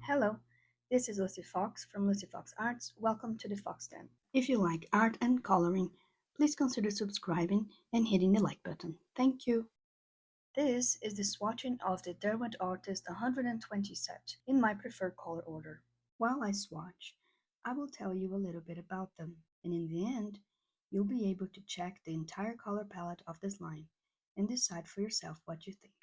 Hello, this is Lucy Fox from Lucy Fox Arts. Welcome to the Fox Den. If you like art and coloring, please consider subscribing and hitting the like button. Thank you. This is the swatching of the Derwent Artists 120 set in my preferred color order. While I swatch, I will tell you a little bit about them, and in the end, you'll be able to check the entire color palette of this line and decide for yourself what you think.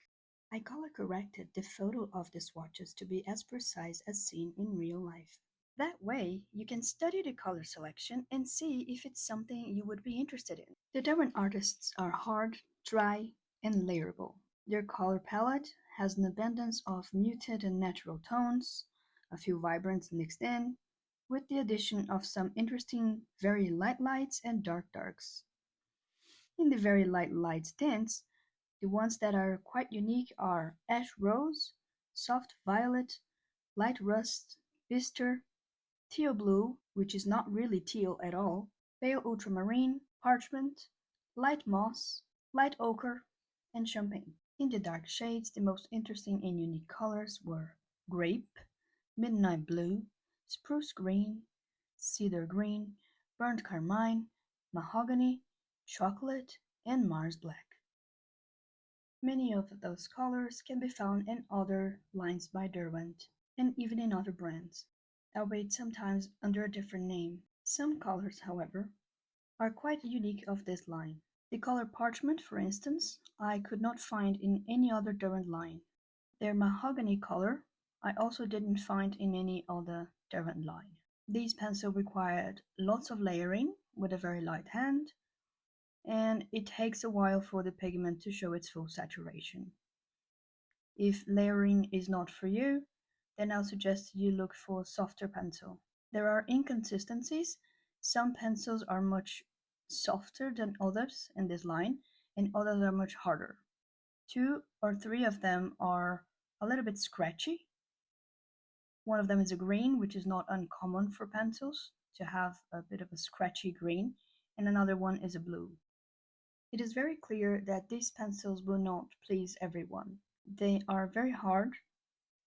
I color corrected the photo of the swatches to be as precise as seen in real life. That way, you can study the color selection and see if it's something you would be interested in. The Derwent Artists are hard, dry, and layerable. Their color palette has an abundance of muted and natural tones, a few vibrants mixed in, with the addition of some interesting very light lights and dark darks. In the very light light tints, the ones that are quite unique are ash rose, soft violet, light rust, bistre, teal blue, which is not really teal at all, pale ultramarine, parchment, light moss, light ochre, and champagne. In the dark shades, the most interesting and unique colors were grape, midnight blue, spruce green, cedar green, burnt carmine, mahogany, chocolate, and Mars black. Many of those colors can be found in other lines by Derwent, and even in other brands, albeit sometimes under a different name. Some colors, however, are quite unique of this line. The color parchment, for instance, I could not find in any other Derwent line. Their mahogany color I also didn't find in any other Derwent line. These pencils required lots of layering with a very light hand, and it takes a while for the pigment to show its full saturation. If layering is not for you, then I'll suggest you look for a softer pencil. There are inconsistencies. Some pencils are much softer than others in this line, and others are much harder. 2 or 3 of them are a little bit scratchy. One of them is a green, which is not uncommon for pencils to have a bit of a scratchy green, and another one is a blue. It is very clear that these pencils will not please everyone. They are very hard,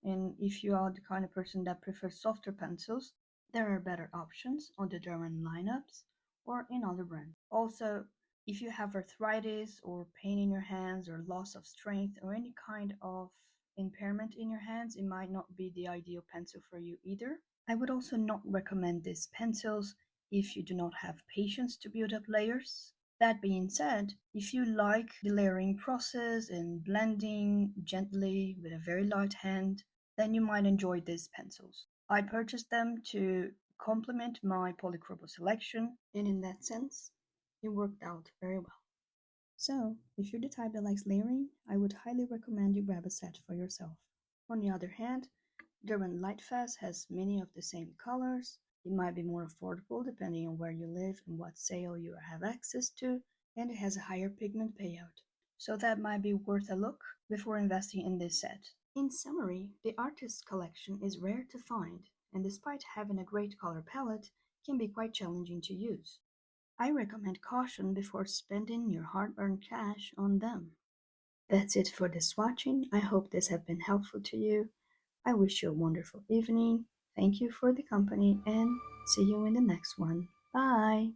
and if you are the kind of person that prefers softer pencils, there are better options on the Derwent lineups or in other brands. Also, if you have arthritis or pain in your hands or loss of strength or any kind of impairment in your hands, it might not be the ideal pencil for you either. I would also not recommend these pencils if you do not have patience to build up layers. That being said, if you like the layering process and blending gently with a very light hand, then you might enjoy these pencils. I purchased them to complement my polychroma selection, and in that sense, it worked out very well. So, if you're the type that likes layering, I would highly recommend you grab a set for yourself. On the other hand, Derwent Lightfast has many of the same colors. It might be more affordable depending on where you live and what sale you have access to, and it has a higher pigment payout. So that might be worth a look before investing in this set. In summary, the artist's collection is rare to find, and despite having a great color palette, can be quite challenging to use. I recommend caution before spending your hard-earned cash on them. That's it for this swatching. I hope this has been helpful to you. I wish you a wonderful evening. Thank you for the company and see you in the next one. Bye!